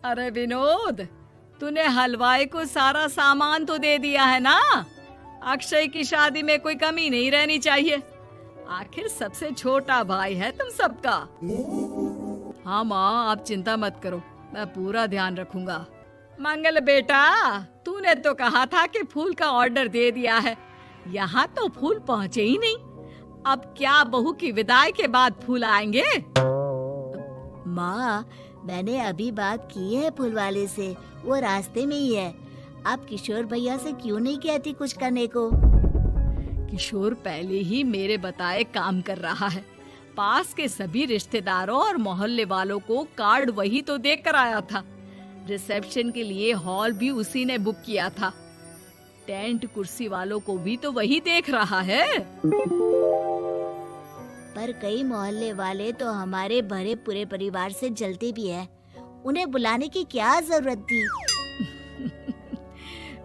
अरे विनोद, तूने हलवाई को सारा सामान तो दे दिया है ना। अक्षय की शादी में कोई कमी नहीं रहनी चाहिए। आखिर सबसे छोटा भाई है तुम सबका। हाँ माँ, आप चिंता मत करो, मैं पूरा ध्यान रखूंगा। मंगल बेटा, तूने तो कहा था कि फूल का ऑर्डर दे दिया है, यहाँ तो फूल पहुँचे ही नहीं। अब क्या बहू की विदाई के बाद फूल आएंगे? माँ, मैंने अभी बात की है फूल वाले से, वो रास्ते में ही है। आप किशोर भैया से क्यों नहीं कहती कुछ करने को? किशोर पहले ही मेरे बताए काम कर रहा है। पास के सभी रिश्तेदारों और मोहल्ले वालों को कार्ड वही तो देकर कर आया था। रिसेप्शन के लिए हॉल भी उसी ने बुक किया था। टेंट कुर्सी वालों को भी तो वही देख रहा है। पर कई मोहल्ले वाले तो हमारे भरे पूरे परिवार से जलते भी हैं। उन्हें बुलाने की क्या जरूरत थी?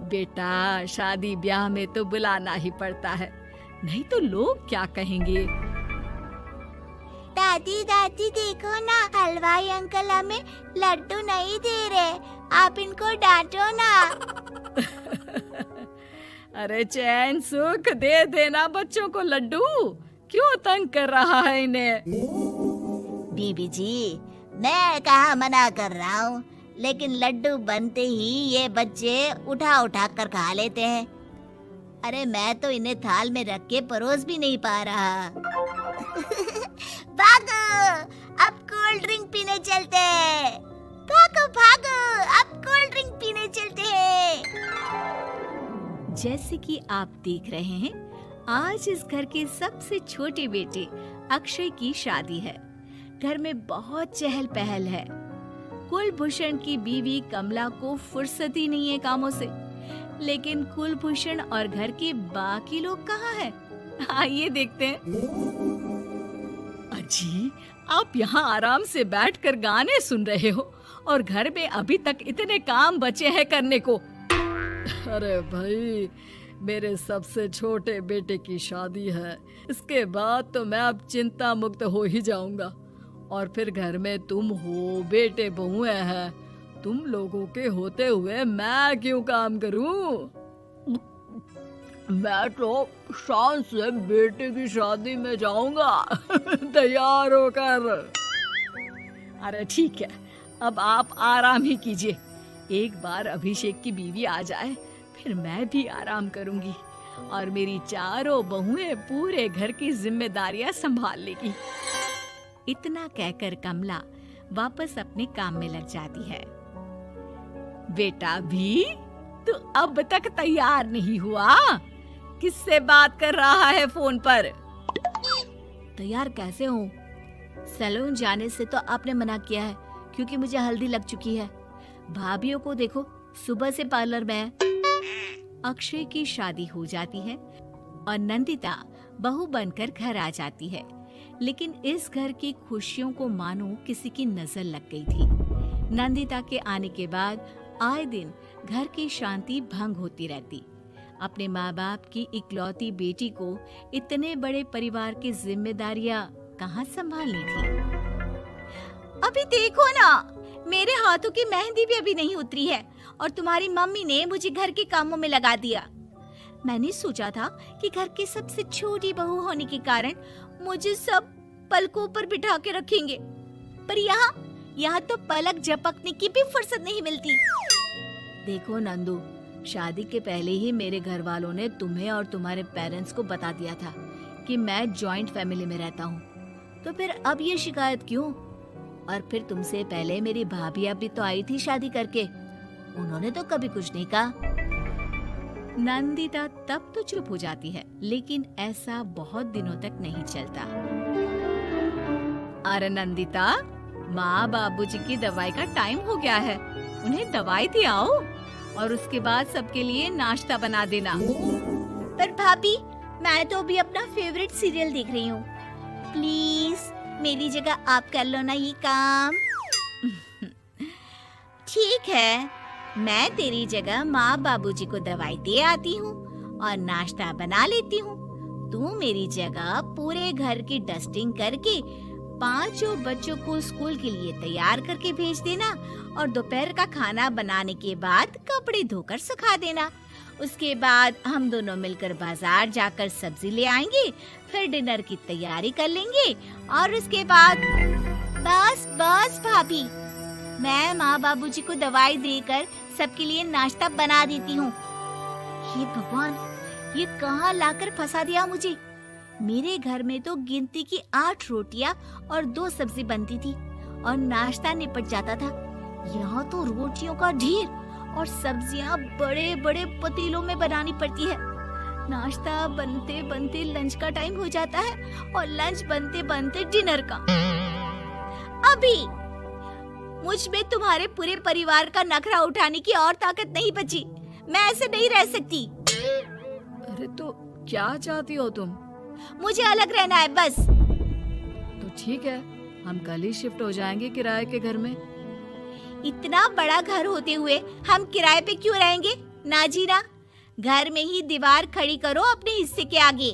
बेटा, शादी ब्याह में तो बुलाना ही पड़ता है, नहीं तो लोग क्या कहेंगे। दादी दादी देखो ना, हलवाई अंकल हमें लड्डू नहीं दे रहे, आप इनको डांटो ना। अरे चैन सुख दे देना बच्चों को लड्डू, क्यों तंग कर रहा है इन्हें? बीबी जी, मैं कहाँ मना कर रहा हूँ, लेकिन लड्डू बनते ही ये बच्चे उठा उठा कर खा लेते हैं। अरे मैं तो इन्हें थाल में रख के परोस भी नहीं पा रहा। भागो, अब कोल्ड ड्रिंक पीने चलते हैं। भागो भागो, अब कोल्ड ड्रिंक पीने चलते हैं। जैसे कि आप देख रहे हैं, आज इस घर के सबसे छोटे बेटे अक्षय की शादी है। घर में बहुत चहल पहल है। कुलभूषण की बीवी कमला को फुर्सत ही नहीं है कामों से, लेकिन कुलभूषण और घर के बाकी लोग कहाँ हैं? आइए देखते हैं। अजी, आप यहाँ आराम से बैठकर गाने सुन रहे हो और घर में अभी तक इतने काम बचे हैं करने को। अरे भाई, मेरे सबसे छोटे बेटे की शादी है, इसके बाद तो मैं अब चिंता मुक्त हो ही जाऊंगा। और फिर घर में तुम हो, बेटे बहुएं हैं, तुम लोगों के होते हुए मैं क्यों काम करूं? मैं तो शान से बेटे की शादी में जाऊंगा तैयार होकर। अरे ठीक है, अब आप आराम ही कीजिए। एक बार अभिषेक की बीवी आ जाए, फिर मैं भी आराम करूंगी और मेरी चारों बहुएं पूरे घर की जिम्मेदारियां संभाल लेगी। इतना कहकर कमला वापस अपने काम में लग जाती है। बेटा भी, तू अब तक तैयार नहीं हुआ? किससे बात कर रहा है फोन पर? तैयार कैसे हूँ? सैलून जाने से तो आपने मना किया है, क्योंकि मुझे हल्दी लग चुकी है। भाभीयों को देखो, सुबह से पार्लर में है। अक्षय की शादी हो जाती है और नंदिता बहू बनकर घर आ जाती है, लेकिन इस घर की खुशियों को मानो किसी की नजर लग गई थी। नंदिता के आने के बाद आए दिन घर की शांति भंग होती रहती। अपने माँ बाप की इकलौती बेटी को इतने बड़े परिवार की जिम्मेदारियां कहाँ संभालनी थी? अभी देखो ना, मेरे हाथों की मेहंदी भी अभी नहीं उतरी है और तुम्हारी मम्मी ने मुझे घर के कामों में लगा दिया। मैंने सोचा था कि घर की सबसे छोटी बहू होने के कारण मुझे सब पलकों पर बिठा के रखेंगे, पर यहाँ तो पलक झपकने की भी फुर्सत नहीं मिलती। देखो नंदू, शादी के पहले ही मेरे घर वालों ने तुम्हें और तुम्हारे पेरेंट्स को बता दिया था कि मैं जॉइंट फैमिली में रहता हूँ, तो फिर अब ये शिकायत क्यों? और फिर तुमसे पहले मेरी भाभी भी तो आई थी शादी करके, उन्होंने तो कभी कुछ नहीं कहा। नंदिता तब तो चुप हो जाती है, लेकिन ऐसा बहुत दिनों तक नहीं चलता। अरे नंदिता, माँ बाबूजी की दवाई का टाइम हो गया है, उन्हें दवाई दे आओ और उसके बाद सबके लिए नाश्ता बना देना। पर भाभी, मैं तो अभी अपना फेवरेट सीरियल देख रही हूँ। प्लीज मेरी जगह आप कर लो ना ये काम। ठीक है, मैं तेरी जगह माँ बाबूजी को दवाई दे आती हूँ और नाश्ता बना लेती हूँ। तू मेरी जगह पूरे घर की डस्टिंग करके 5 बच्चों को स्कूल के लिए तैयार करके भेज देना और दोपहर का खाना बनाने के बाद कपड़े धोकर सुखा देना। उसके बाद हम दोनों मिलकर बाजार जाकर सब्जी ले आएंगे, फिर डिनर की तैयारी कर लेंगे और उसके बाद बस बस भाभी, मैं माँ बाबूजी को दवाई देकर सबके लिए नाश्ता बना देती हूँ। ये भगवान, ये कहाँ लाकर फंसा दिया मुझे। मेरे घर में तो गिनती की 8 रोटियां और 2 सब्जी बनती थी और नाश्ता निपट जाता था। यहाँ तो रोटियों का ढेर और सब्जियां बड़े बड़े पतीलों में बनानी पड़ती है। नाश्ता बनते बनते लंच का टाइम हो जाता है और लंच बनते बनते डिनर का। अभी मुझ में तुम्हारे पूरे परिवार का नखरा उठाने की और ताकत नहीं बची। मैं ऐसे नहीं रह सकती। अरे तो क्या चाहती हो तुम? मुझे अलग रहना है बस। तो ठीक है, हम कल ही शिफ्ट हो जाएंगे किराए के घर में। इतना बड़ा घर होते हुए हम किराए पे क्यों रहेंगे? ना जी ना, घर में ही दीवार खड़ी करो अपने हिस्से के आगे।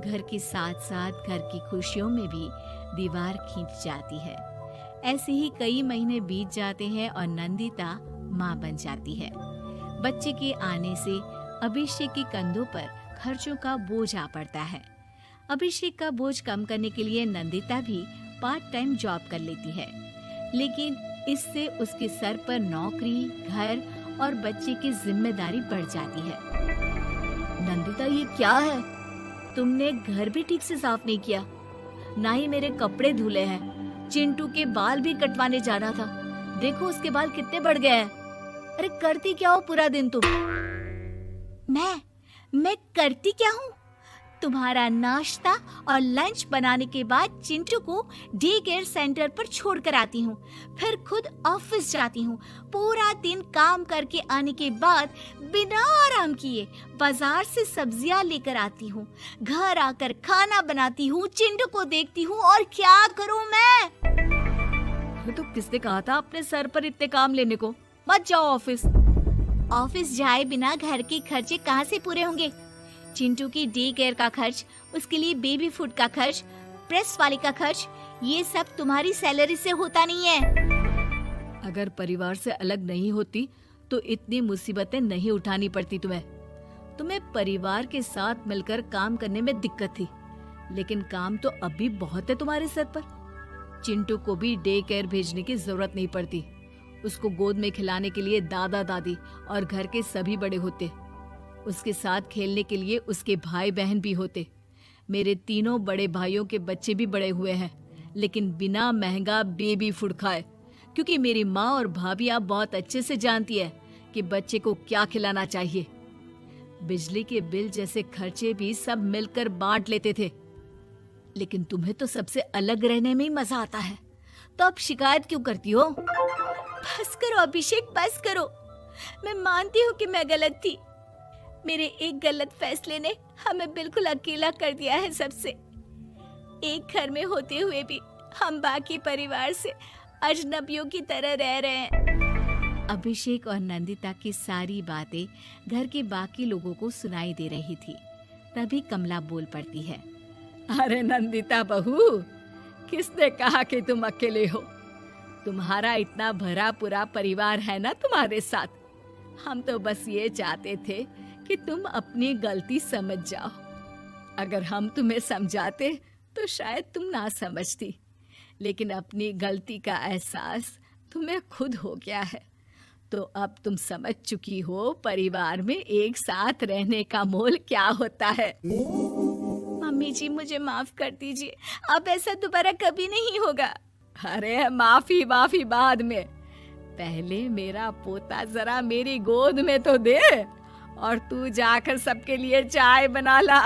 घर के साथ साथ घर की खुशियों में भी दीवार खींच जाती है। ऐसे ही कई महीने बीत जाते हैं और नंदिता माँ बन जाती है। बच्चे के आने से अभिषेक के कंधों पर खर्चों का बोझ आ पड़ता है। अभिषेक का बोझ कम करने के लिए नंदिता भी पार्ट टाइम जॉब कर लेती है, लेकिन इससे उसके सर पर नौकरी, घर और बच्चे की जिम्मेदारी बढ़ जाती है। नंदिता, ये क्या है? तुमने घर भी ठीक से साफ नहीं किया, ना ही मेरे कपड़े धुले हैं। चिंटू के बाल भी कटवाने जाना था, देखो उसके बाल कितने बढ़ गए हैं। अरे करती क्या हो पूरा दिन तुम? मैं करती क्या हूँ? तुम्हारा नाश्ता और लंच बनाने के बाद चिंटू को डे केयर सेंटर पर छोड़ कर आती हूँ, फिर खुद ऑफिस जाती हूँ। पूरा दिन काम करके आने के बाद बिना आराम किए बाजार से सब्जियाँ लेकर आती हूँ, घर आकर खाना बनाती हूँ, चिंटू को देखती हूँ और क्या करूँ मैं? तो किसने कहा था अपने सर पर इतने काम लेने को? मत जाओ ऑफिस। ऑफिस जाए बिना घर के खर्चे कहाँ से पूरे होंगे? चिंटू की डे केयर का खर्च, उसके लिए बेबी फूड का खर्च, प्रेस वाले का खर्च, ये सब तुम्हारी सैलरी से होता नहीं है। अगर परिवार से अलग नहीं होती तो इतनी मुसीबतें नहीं उठानी पड़ती तुम्हें परिवार के साथ मिलकर काम करने में दिक्कत थी, लेकिन काम तो अब भी बहुत है तुम्हारे सर पर। चिंटू को भी डे केयर भेजने की जरूरत नहीं पड़ती। उसको गोद में खिलाने के लिए दादा दादी और घर के सभी बड़े होते। उसके साथ खेलने के लिए उसके भाई बहन भी होते। मेरे तीनों बड़े भाइयों के बच्चे भी बड़े हुए हैं, लेकिन बिना महंगा बेबी फूड खाए, क्योंकि मेरी माँ और भाभियाँ बहुत अच्छे से जानती है कि बच्चे को क्या खिलाना चाहिए। बिजली के बिल जैसे खर्चे भी सब मिलकर बांट लेते थे, लेकिन तुम्हें तो सबसे अलग रहने में ही मजा आता है, तो अब शिकायत क्यों करती हो? बस करो अभिषेक, बस करो। मैं मानती हूँ कि मैं गलत थी। मेरे एक गलत फैसले ने हमें बिल्कुल अकेला कर दिया है सबसे। एक घर में होते हुए भी हम बाकी परिवार से अजनबियों की तरह रह रहे हैं। अभिषेक और नंदिता की सारी बातें घर के बाकी लोगों को सुनाई दे रही थी। तभी कमला बोल पड़ती है। अरे नंदिता बहू, किसने कहा कि तुम अकेले हो? तुम्हारा इतना भरा पूरा परिवार है ना तुम्हारे साथ। हम तो बस ये चाहते थे कि तुम अपनी गलती समझ जाओ। अगर हम तुम्हें समझाते तो शायद तुम ना समझती, लेकिन अपनी गलती का एहसास तुम्हें खुद हो गया है, तो अब तुम समझ चुकी हो परिवार में एक साथ रहने का मोल क्या होता है। मम्मी जी, मुझे माफ कर दीजिए, अब ऐसा दोबारा कभी नहीं होगा। अरे माफी बाद में, पहले मेरा पोता जरा मेरी गोद में तो दे, और तू जाकर सबके लिए चाय बना ला।